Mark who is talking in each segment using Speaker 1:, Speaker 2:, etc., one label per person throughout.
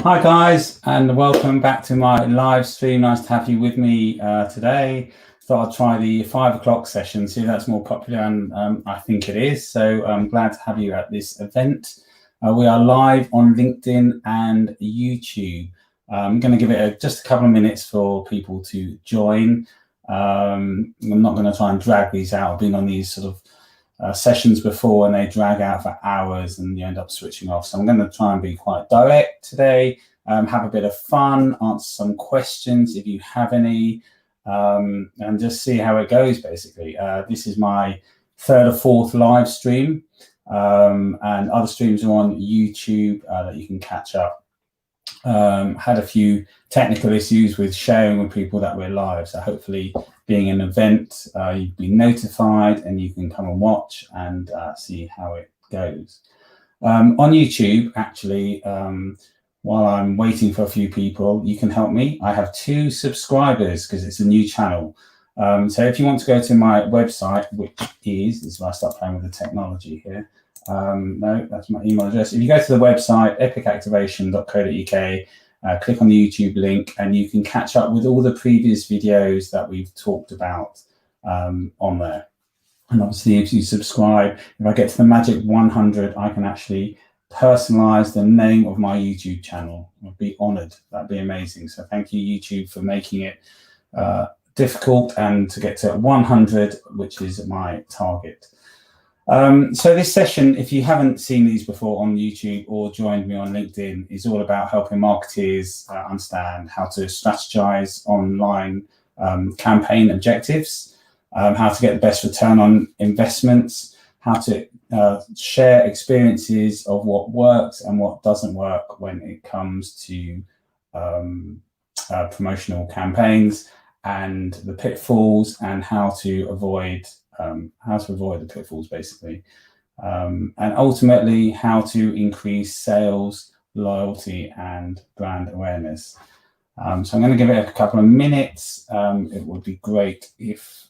Speaker 1: Hi guys, and welcome back to my live stream. Nice to have you with me today. Thought I'd try the 5 o'clock session, see if that's more popular, and I think it is. So I'm glad to have you at this event. We are live on LinkedIn and YouTube. I'm going to give it just a couple of minutes for people to join. I'm not going to try and drag these out. I've been on these sort of sessions before and they drag out for hours and you end up switching off. So I'm going to try and be quite direct today, have a bit of fun, answer some questions if you have any, and just see how it goes basically. This is my third or fourth live stream, and other streams are on YouTube that you can catch up. Had a few technical issues with sharing with people that we're live, so hopefully being an event, you've been notified and you can come and watch and see how it goes. On YouTube, actually, while I'm waiting for a few people, you can help me. I have 2 subscribers because it's a new channel. So if you want to go to my website, which is, this is where I start playing with the technology here. No, that's my email address. If you go to the website, epicactivation.co.uk, click on the YouTube link and you can catch up with all the previous videos that we've talked about on there. And obviously, if you subscribe, if I get to the magic 100, I can actually personalize the name of my YouTube channel. I'd be honored. That'd be amazing. So thank you, YouTube, for making it difficult and to get to 100, which is my target. So this session, if you haven't seen these before on YouTube or joined me on LinkedIn, is all about helping marketers understand how to strategize online campaign objectives, how to get the best return on investments, how to share experiences of what works and what doesn't work when it comes to promotional campaigns, and the pitfalls and how to avoid the pitfalls basically, and ultimately how to increase sales, loyalty and brand awareness. So I'm going to give it a couple of minutes. It would be great if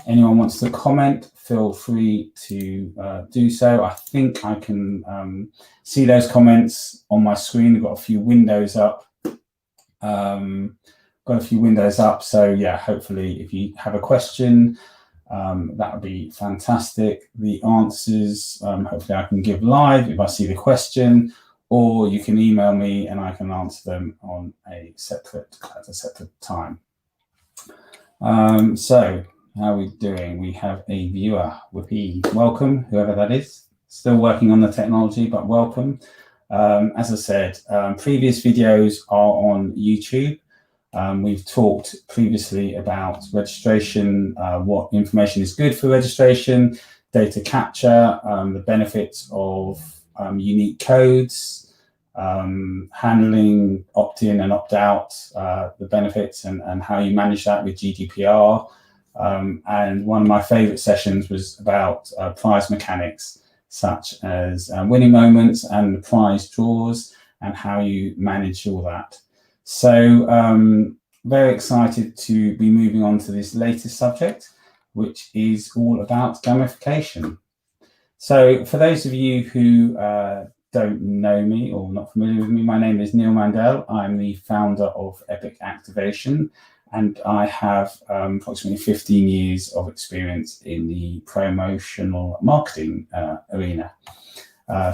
Speaker 1: anyone wants to comment, feel free to do so. I think I can see those comments on my screen. I've got a few windows up. So yeah, hopefully if you have a question, that would be fantastic. The answers, hopefully I can give live if I see the question, or you can email me and I can answer them on at a separate time. So how are we doing? We have a viewer. Whoopee. Welcome, whoever that is. Still working on the technology, but welcome. As I said, previous videos are on YouTube. We've talked previously about registration, what information is good for registration, data capture, the benefits of unique codes, handling opt-in and opt-out, the benefits and how you manage that with GDPR. And one of my favorite sessions was about prize mechanics, such as winning moments and the prize draws and how you manage all that. So very excited to be moving on to this latest subject, which is all about gamification. So for those of you who don't know me or not familiar with me, my name is Neil Mandel. I'm the founder of Epic Activation, and I have approximately 15 years of experience in the promotional marketing arena.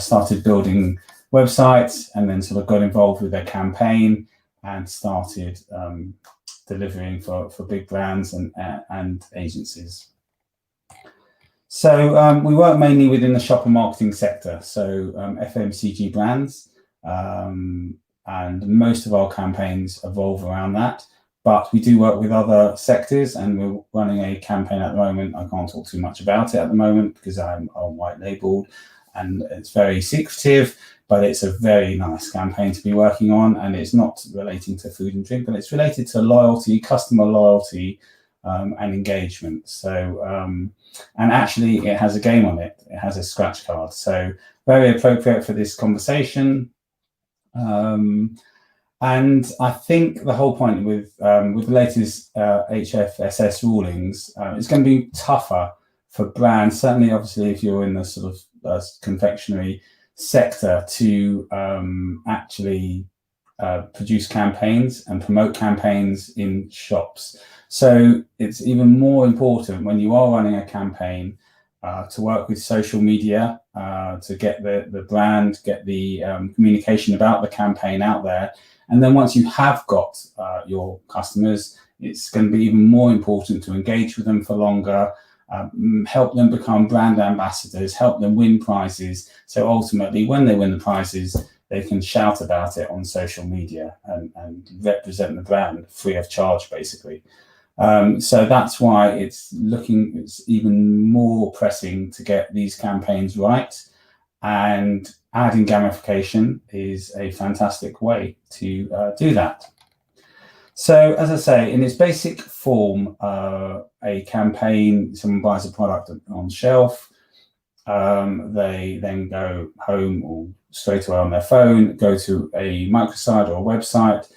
Speaker 1: Started building websites and then sort of got involved with their campaign and started delivering for big brands and agencies. So we work mainly within the shopper marketing sector, so FMCG brands, and most of our campaigns evolve around that. But we do work with other sectors, and we're running a campaign at the moment. I can't talk too much about it at the moment because I'm white labeled and it's very secretive, but it's a very nice campaign to be working on, and it's not relating to food and drink, but it's related to loyalty, customer loyalty, and engagement. So, and actually it has a game on it. It has a scratch card, so very appropriate for this conversation. And I think the whole point with the latest HFSS rulings, it's going to be tougher for brands, certainly obviously if you're in the sort of confectionery sector to actually produce campaigns and promote campaigns in shops. So it's even more important when you are running a campaign to work with social media to get the brand, get the communication about the campaign out there. And then once you have got your customers, it's going to be even more important to engage with them for longer, help them become brand ambassadors, help them win prizes. So ultimately, when they win the prizes, they can shout about it on social media and represent the brand free of charge, basically. So that's why it's even more pressing to get these campaigns right. And adding gamification is a fantastic way to do that. So, as I say, in its basic form, a campaign, someone buys a product on shelf, they then go home or straight away on their phone, go to a microsite or a website,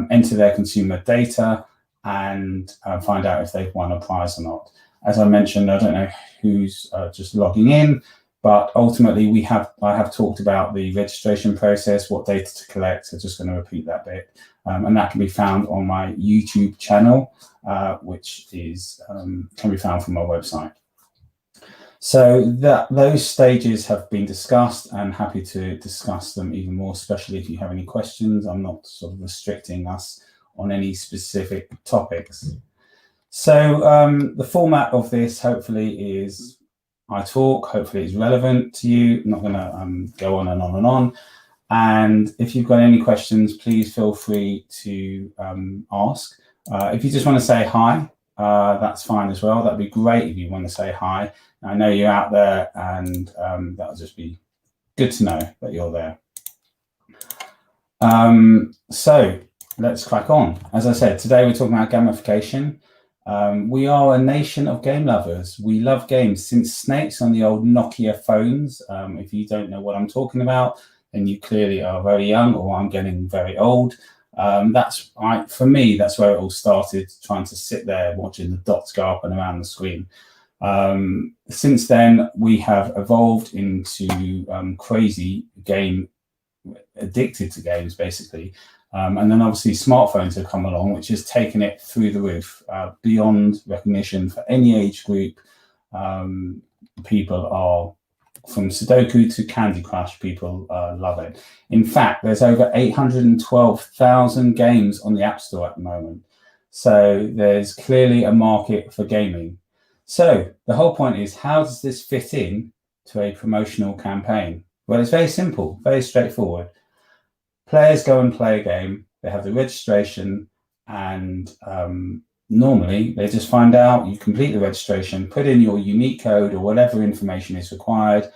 Speaker 1: enter their consumer data, and find out if they've won a prize or not. As I mentioned, I don't know who's just logging in, but ultimately I have talked about the registration process, what data to collect. So just going to repeat that bit. And that can be found on my YouTube channel, which is can be found from my website. So those stages have been discussed, and happy to discuss them even more, especially if you have any questions. I'm not sort of restricting us on any specific topics. So the format of this hopefully is I talk, hopefully it's relevant to you. I'm not going to go on and on and on. And if you've got any questions, please feel free to ask. If you just want to say hi, that's fine as well. That'd be great if you want to say hi. I know you're out there, and that'll just be good to know that you're there. So let's crack on. As I said, today we're talking about gamification. We are a nation of game lovers. We love games since snakes on the old Nokia phones. If you don't know what I'm talking about, then you clearly are very young, or I'm getting very old. For me, that's where it all started, trying to sit there watching the dots go up and around the screen. Since then, we have evolved into crazy game, addicted to games, basically. And then obviously smartphones have come along, which has taken it through the roof, beyond recognition for any age group. People are, from Sudoku to Candy Crush, people love it. In fact, there's over 812,000 games on the App Store at the moment. So there's clearly a market for gaming. So the whole point is, how does this fit in to a promotional campaign? Well, it's very simple, very straightforward. Players go and play a game, they have the registration, and normally they just find out, you complete the registration, put in your unique code or whatever information is required,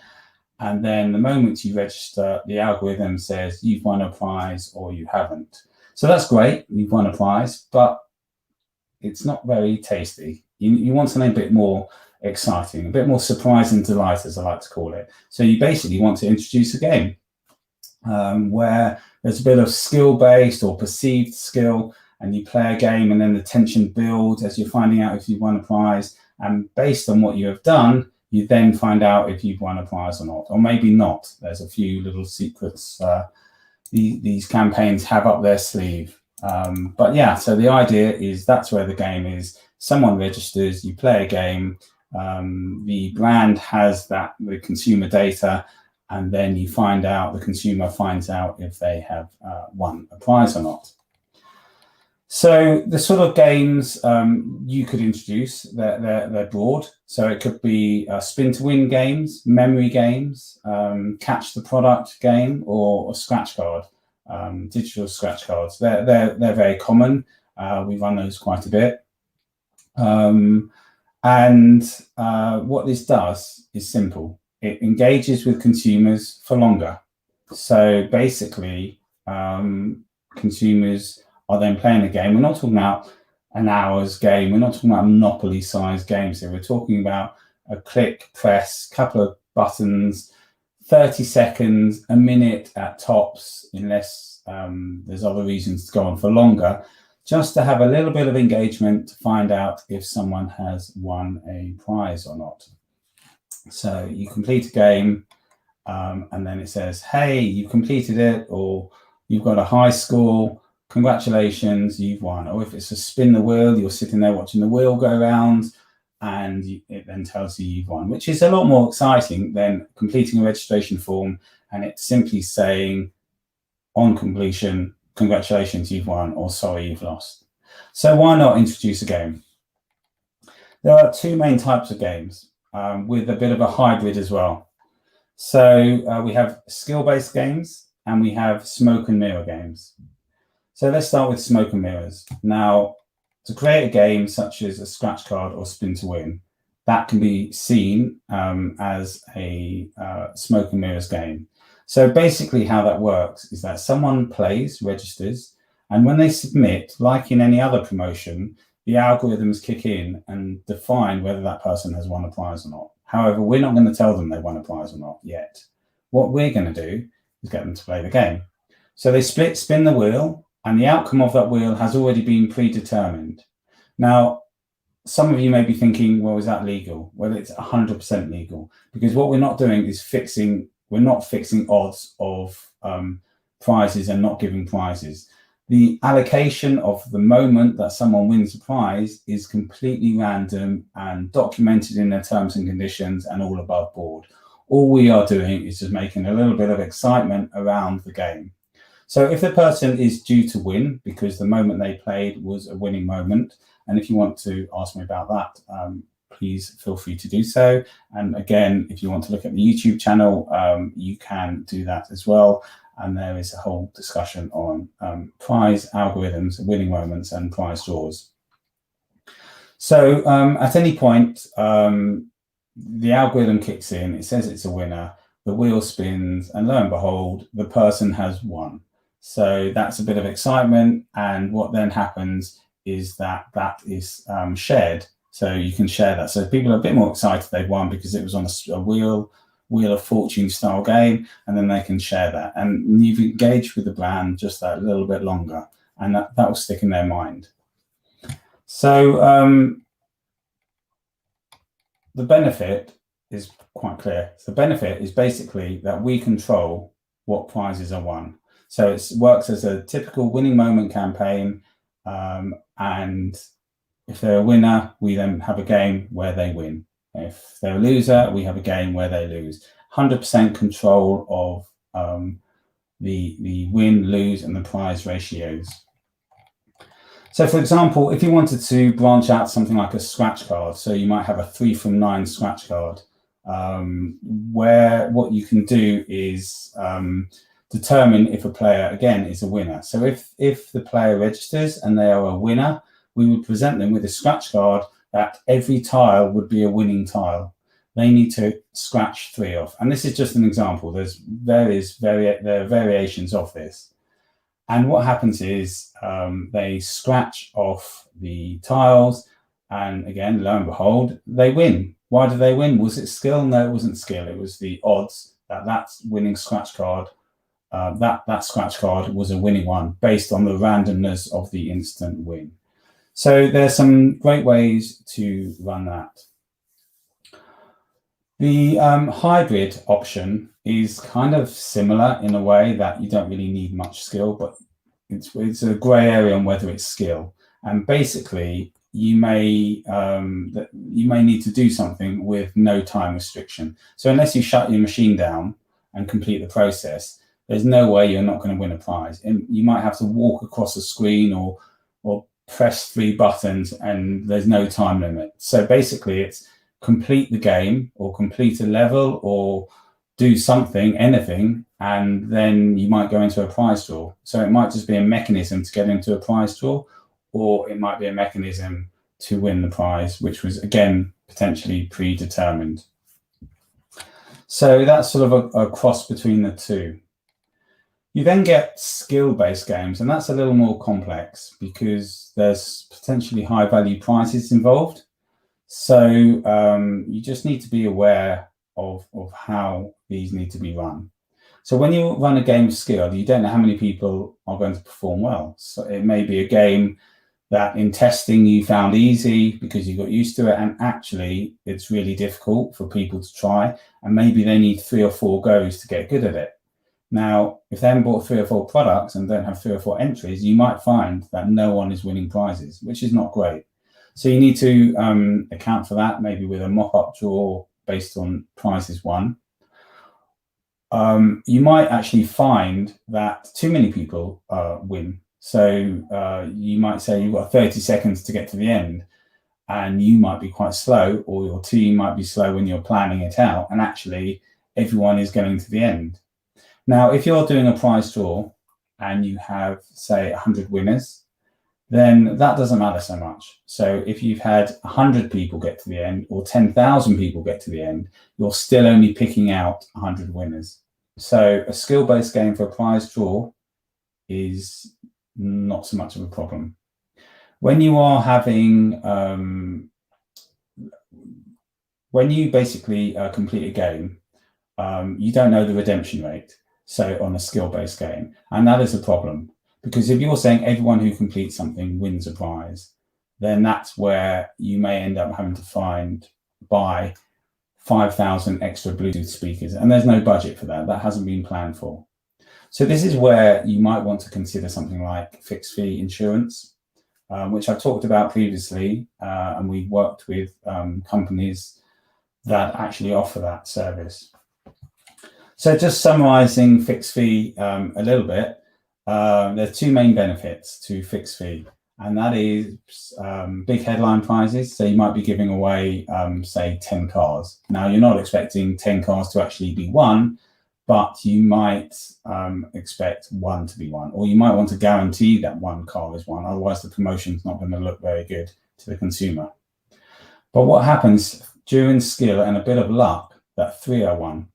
Speaker 1: and then the moment you register, the algorithm says you've won a prize or you haven't. So that's great, you've won a prize, but it's not very tasty. You want something a bit more exciting, a bit more surprise and delight, as I like to call it. So you basically want to introduce a game where there's a bit of skill-based or perceived skill, and you play a game, and then the tension builds as you're finding out if you've won a prize. And based on what you have done, you then find out if you've won a prize or not, or maybe not. There's a few little secrets these campaigns have up their sleeve. But yeah, so the idea is that's where the game is. Someone registers, you play a game, the brand has the consumer data, and then you find out, the consumer finds out if they have won a prize or not. So the sort of games you could introduce, they're broad. So it could be spin to win games, memory games, catch the product game, or a scratch card, digital scratch cards. They're very common. We run those quite a bit. What this does is simple. It engages with consumers for longer. So basically, consumers are then playing a game. We're not talking about an hour's game. We're not talking about Monopoly-sized games here. We're talking about a click, press, couple of buttons, 30 seconds, a minute at tops, unless there's other reasons to go on for longer, just to have a little bit of engagement to find out if someone has won a prize or not. So you complete a game, and then it says, hey, you completed it, or you've got a high score, congratulations, you've won. Or if it's a spin the wheel, you're sitting there watching the wheel go around, and it then tells you you've won, which is a lot more exciting than completing a registration form and it's simply saying on completion, congratulations, you've won, or sorry, you've lost. So why not introduce a game? There are two main types of games with a bit of a hybrid as well. So we have skill-based games and we have smoke and mirror games. So let's start with smoke and mirrors. Now, to create a game such as a scratch card or spin to win, that can be seen as a smoke and mirrors game. So basically how that works is that someone plays, registers, and when they submit, like in any other promotion, the algorithms kick in and define whether that person has won a prize or not. However, we're not going to tell them they won a prize or not yet. What we're going to do is get them to play the game. So they spin the wheel, and the outcome of that wheel has already been predetermined. Now, some of you may be thinking, well, is that legal? Well, it's 100% legal, because what we're not doing is we're not fixing odds of prizes and not giving prizes. The allocation of the moment that someone wins a prize is completely random and documented in their terms and conditions and all above board. All we are doing is just making a little bit of excitement around the game. So if the person is due to win because the moment they played was a winning moment, and if you want to ask me about that, please feel free to do so. And again, if you want to look at the YouTube channel, you can do that as well. And there is a whole discussion on prize algorithms, winning moments, and prize draws. So at any point, the algorithm kicks in, it says it's a winner, the wheel spins, and lo and behold, the person has won. So that's a bit of excitement. And what then happens is that is shared. So you can share that. So people are a bit more excited they've won because it was on a wheel of fortune style game, and then they can share that. And you've engaged with the brand just that little bit longer, and that will stick in their mind. So the benefit is quite clear. So the benefit is basically that we control what prizes are won. So it works as a typical winning moment campaign, and if they're a winner, we then have a game where they win. If they're a loser, we have a game where they lose. 100% control of the win, lose, and the prize ratios. So for example, if you wanted to branch out something like a scratch card, so you might have a 3 from 9 scratch card, where what you can do is determine if a player, again, is a winner. So if the player registers and they are a winner, we would present them with a scratch card that every tile would be a winning tile. They need to scratch 3 off. And this is just an example. There are variations of this. And what happens is they scratch off the tiles, and again, lo and behold, they win. Why did they win? Was it skill? No, it wasn't skill. It was the odds that winning scratch card, that scratch card was a winning one based on the randomness of the instant win. So there's some great ways to run that. The hybrid option is kind of similar in a way that you don't really need much skill, but it's a grey area on whether it's skill. And basically, you may need to do something with no time restriction. So unless you shut your machine down and complete the process, there's no way you're not going to win a prize. And you might have to walk across the screen or press 3 buttons, and there's no time limit. So basically, it's complete the game or complete a level or do something, anything, and then you might go into a prize draw. So it might just be a mechanism to get into a prize draw, or it might be a mechanism to win the prize, which was, again, potentially predetermined. So that's sort of a cross between the two. You then get skill-based games, and that's a little more complex because there's potentially high-value prizes involved. So you just need to be aware of how these need to be run. So when you run a game of skill, you don't know how many people are going to perform well. So it may be a game that in testing you found easy because you got used to it, and actually it's really difficult for people to try, and maybe they need 3 or 4 goes to get good at it. Now, if they haven't bought 3 or 4 products and don't have 3 or 4 entries, you might find that no one is winning prizes, which is not great. So you need to account for that, maybe with a mock-up draw based on prizes won. You might actually find that too many people win. So you might say you've got 30 seconds to get to the end, and you might be quite slow, or your team might be slow when you're planning it out, and actually everyone is going to the end. Now, if you're doing a prize draw and you have, say, 100 winners, then that doesn't matter so much. So if you've had 100 people get to the end or 10,000 people get to the end, you're still only picking out 100 winners. So a skill-based game for a prize draw is not so much of a problem. When you are having, when you basically complete a game, you don't know the redemption rate. So on a skill-based game, and that is a problem, because if you're saying everyone who completes something wins a prize, then that's where you may end up having to buy 5,000 extra Bluetooth speakers, and there's no budget for that. That hasn't been planned for. So this is where you might want to consider something like fixed fee insurance, which I've talked about previously, and we've worked with companies that actually offer that service. So just summarizing fixed fee a little bit, there's 2 main benefits to fixed fee, and that is big headline prizes. So you might be giving away, say, 10 cars. Now, you're not expecting 10 cars to actually be won, but you might expect 1 to be won, or you might want to guarantee that 1 car is won. Otherwise, the promotion's not going to look very good to the consumer. But what happens during skill and a bit of luck, that 3 are won.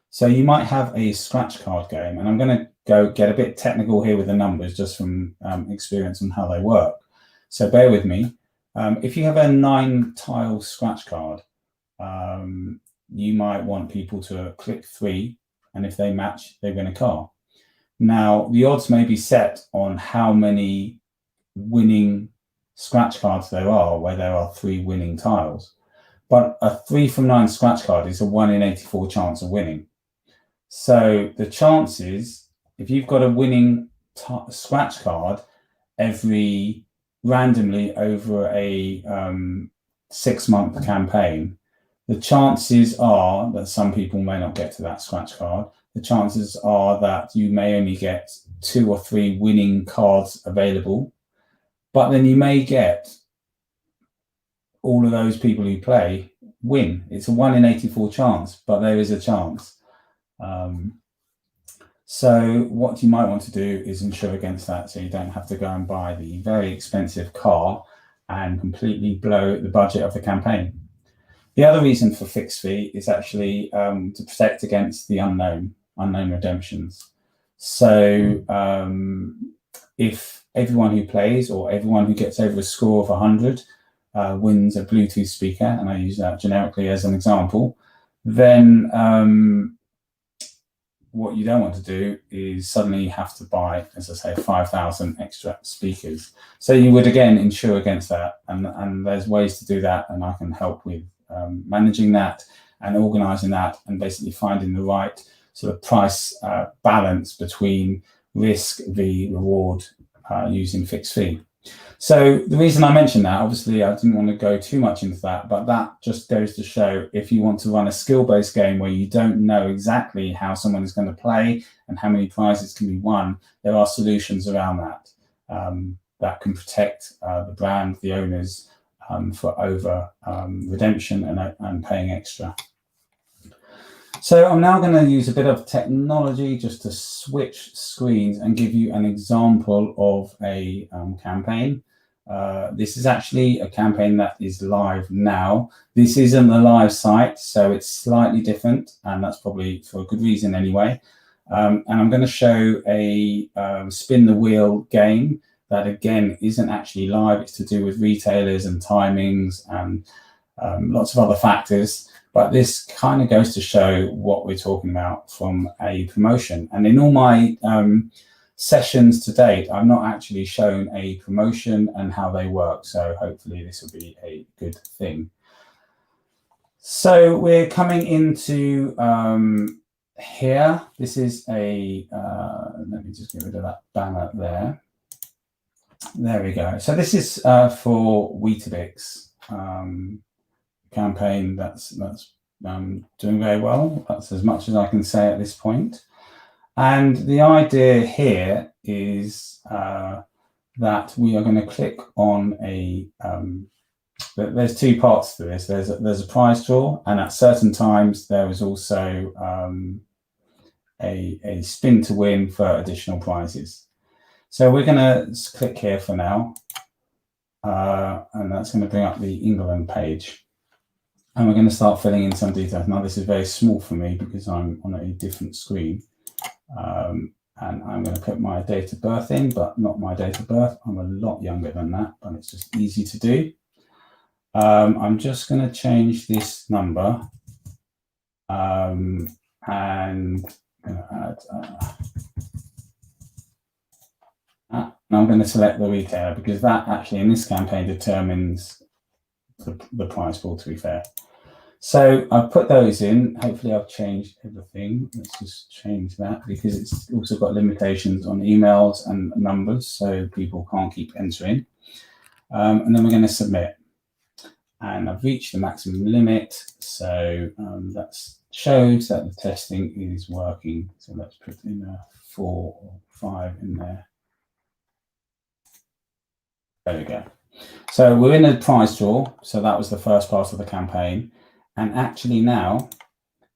Speaker 1: So you might have a scratch card game, and I'm going to go get a bit technical here with the numbers just from experience on how they work. So bear with me. If you have a 9-tile scratch card, you might want people to click 3, and if they match, they win a car. Now, the odds may be set on how many winning scratch cards there are, where there are 3 winning tiles. But a 3 from 9 scratch card is a 1 in 84 chance of winning. So the chances, if you've got a winning scratch card randomly over a 6-month campaign, the chances are that some people may not get to that scratch card. The chances are that you may only get 2 or 3 winning cards available, but then you may get all of those people who play win. It's a 1 in 84 chance, but there is a chance. So what you might want to do is insure against that, so you don't have to go and buy the very expensive car and completely blow the budget of the campaign. The other reason for fixed fee is actually to protect against the unknown redemptions. So if everyone who plays, or everyone who gets over a score of 100 wins a Bluetooth speaker, and I use that generically as an example, then what you don't want to do is suddenly have to buy, as I say, 5,000 extra speakers. So you would again insure against that, and there's ways to do that, and I can help with managing that and organizing that, and basically finding the right sort of price balance between risk v reward using fixed fee. So the reason I mentioned that, obviously I didn't want to go too much into that, but that just goes to show, if you want to run a skill-based game where you don't know exactly how someone is going to play and how many prizes can be won, there are solutions around that that can protect the brand, the owners, for over redemption and paying extra. So I'm now going to use a bit of technology just to switch screens and give you an example of a campaign. This is actually a campaign that is live now. This isn't the live site, so it's slightly different, and that's probably for a good reason anyway. And I'm going to show a spin the wheel game that, again, isn't actually live. It's to do with retailers and timings and lots of other factors. But this kind of goes to show what we're talking about from a promotion. And in all my sessions to date, I've not actually shown a promotion and how they work. So hopefully this will be a good thing. So we're coming into here. This is a, let me just get rid of that banner there. There we go. So this is for Weetabix campaign that's doing very well. That's as much as I can say at this point. And the idea here is that we are going to click on a, there's two parts to this. There's a prize draw, and at certain times there is also a spin to win for additional prizes. So we're going to click here for now, and that's going to bring up the England page. And we're going to start filling in some details. Now this is very small for me because I'm on a different screen. And I'm going to put my date of birth in, but not my date of birth. I'm a lot younger than that, but it's just easy to do. I'm just going to change this number and I'm going to add, and I'm going to select the retailer because that actually in this campaign determines the prize pool, to be fair. So I've put those in. Hopefully I've changed everything. Let's just change that because it's also got limitations on emails and numbers, so people can't keep entering. And then we're going to submit. And I've reached the maximum limit, so that shows that the testing is working. So let's put in a 4 or 5 in there. There we go. So we're in a prize draw. So that was the first part of the campaign. And actually now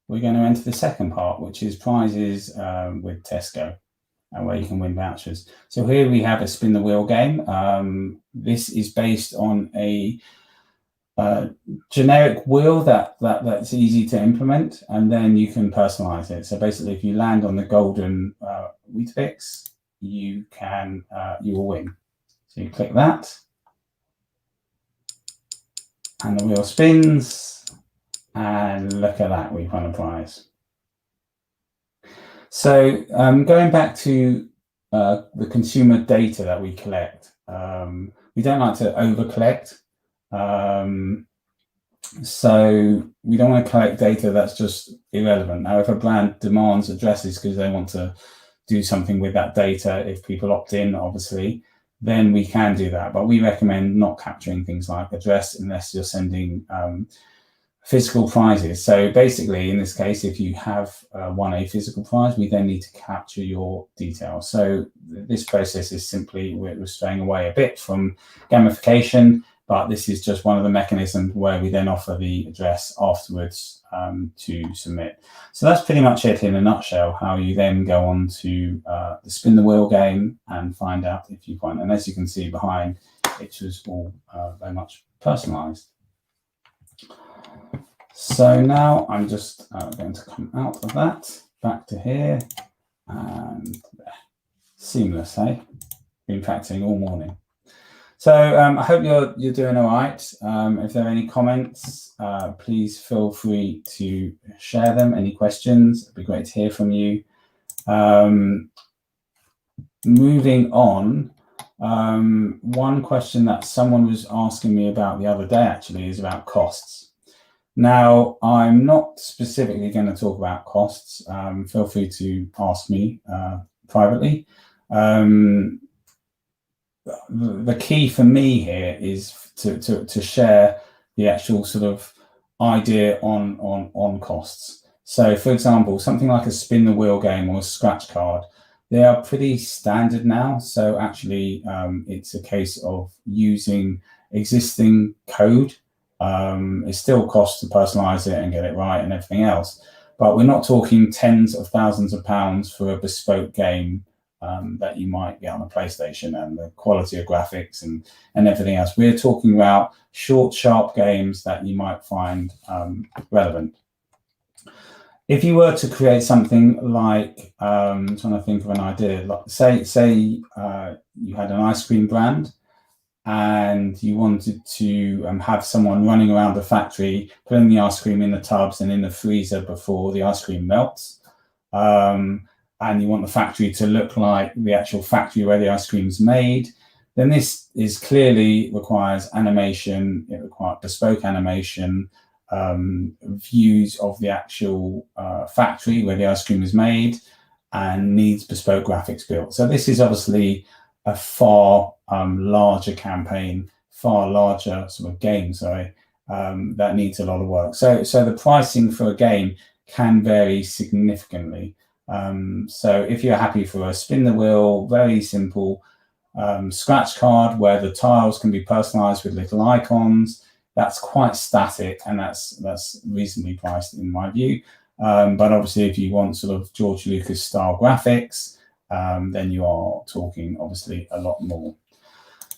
Speaker 1: we're going to enter the second part, which is prizes with Tesco, where you can win vouchers. So here we have a spin the wheel game. This is based on a generic wheel that's easy to implement, and then you can personalize it. So basically, if you land on the golden Weetabix, you will win. So you click that, and the wheel spins. And look at that, we've won a prize. So going back to the consumer data that we collect, we don't like to over collect. So we don't want to collect data that's just irrelevant. Now, if a brand demands addresses because they want to do something with that data, if people opt in, obviously, then we can do that. But we recommend not capturing things like address unless you're sending physical prizes. So basically, in this case, if you have won a physical prize, we then need to capture your details. So this process is simply, we're straying away a bit from gamification, but this is just one of the mechanisms where we then offer the address afterwards to submit. So that's pretty much it in a nutshell, how you then go on to the spin the wheel game and find out if you've won. And as you can see behind, it was all very much personalized. So now I'm just going to come out of that, back to here, and there. Seamless, hey? Been practicing all morning. So I hope you're doing all right. If there are any comments, please feel free to share them. Any questions? It'd be great to hear from you. Moving on, one question that someone was asking me about the other day actually is about costs. Now, I'm not specifically going to talk about costs. Feel free to ask me privately. The key for me here is to share the actual sort of idea on costs. So, for example, something like a spin the wheel game or a scratch card, they are pretty standard now. So actually, it's a case of using existing code. It still costs to personalize it and get it right and everything else, but we're not talking tens of thousands of pounds for a bespoke game that you might get on a PlayStation and the quality of graphics and everything else. We're talking about short, sharp games that you might find relevant. If you were to create something like, I'm trying to think of an idea, like say you had an ice cream brand and you wanted to have someone running around the factory, putting the ice cream in the tubs and in the freezer before the ice cream melts. and you want the factory to look like the actual factory where the ice cream is made, then this is clearly requires animation. It requires bespoke animation, views of the actual factory where the ice cream is made, and needs bespoke graphics built. So this is obviously a far larger campaign, far larger sort of game, sorry, that needs a lot of work. So the pricing for a game can vary significantly. So if you're happy for a spin the wheel, very simple scratch card where the tiles can be personalized with little icons, that's quite static, and that's reasonably priced in my view. But obviously, if you want sort of George Lucas style graphics, then you are talking obviously a lot more.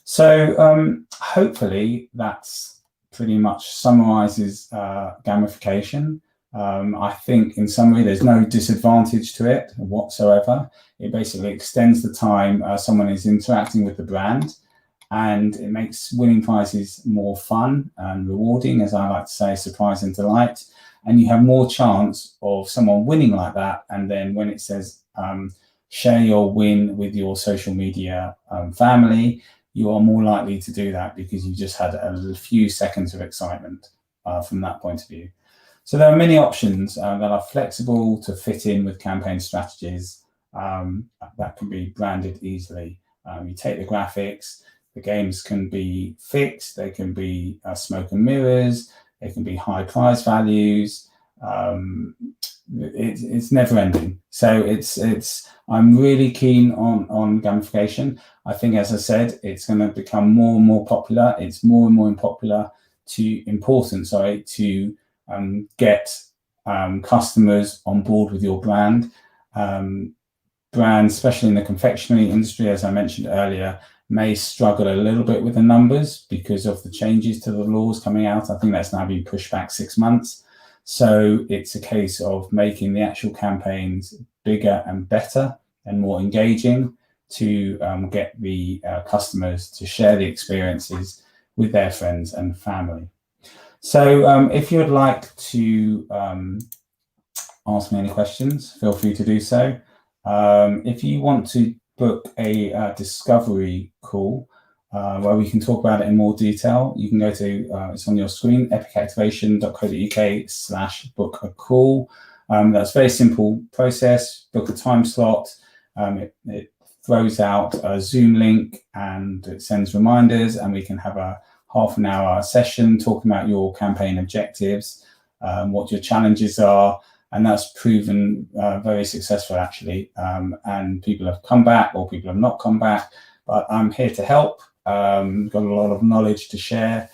Speaker 1: So hopefully that's pretty much summarizes gamification. I think in summary, there's no disadvantage to it whatsoever. It basically extends the time someone is interacting with the brand, and it makes winning prizes more fun and rewarding, as I like to say, surprise and delight. And you have more chance of someone winning like that. And then when it says share your win with your social media family, you are more likely to do that because you just had a few seconds of excitement from that point of view. So there are many options that are flexible to fit in with campaign strategies that can be branded easily. You take the graphics, the games can be fixed, they can be smoke and mirrors, they can be high prize values. It's never ending. So I'm really keen on gamification. I think, as I said, it's going to become more and more popular. It's more and more important to get customers on board with your brand. Brands, especially in the confectionery industry, as I mentioned earlier, may struggle a little bit with the numbers because of the changes to the laws coming out. I think that's now been pushed back 6 months. So it's a case of making the actual campaigns bigger and better and more engaging to get the customers to share the experiences with their friends and family. So if you would like to ask me any questions, feel free to do so. If you want to book a discovery call where we can talk about it in more detail, you can go to, it's on your screen, epicactivation.co.uk/book a call. That's a very simple process. Book a time slot. It throws out a Zoom link and it sends reminders, and we can have a half an hour session talking about your campaign objectives, what your challenges are. And that's proven very successful, actually. And people have come back or people have not come back. But I'm here to help. Got a lot of knowledge to share.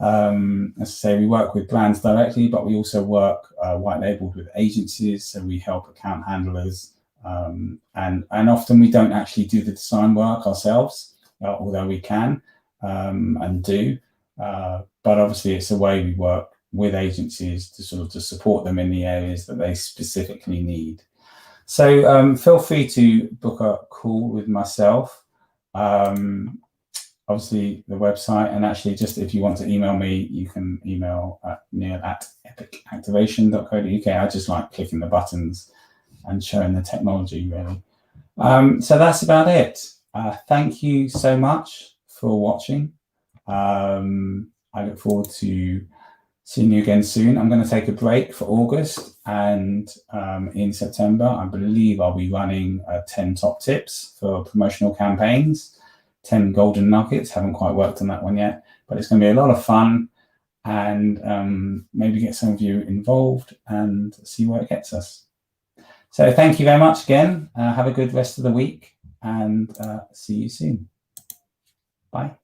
Speaker 1: As I say, we work with brands directly, but we also work white labeled with agencies. So we help account handlers. And often we don't actually do the design work ourselves, although we can and do. But obviously, it's a way we work with agencies to support them in the areas that they specifically need. So feel free to book a call with myself. Obviously the website, and actually just if you want to email me, you can email neil@epicactivation.co.uk. I just like clicking the buttons and showing the technology, really. So that's about it. Thank you so much for watching. I look forward to seeing you again soon. I'm going to take a break for August, and in September, I believe I'll be running 10 top tips for promotional campaigns, 10 golden nuggets. Haven't quite worked on that one yet, but it's going to be a lot of fun, and maybe get some of you involved and see where it gets us. So thank you very much again. Have a good rest of the week, and see you soon. Bye.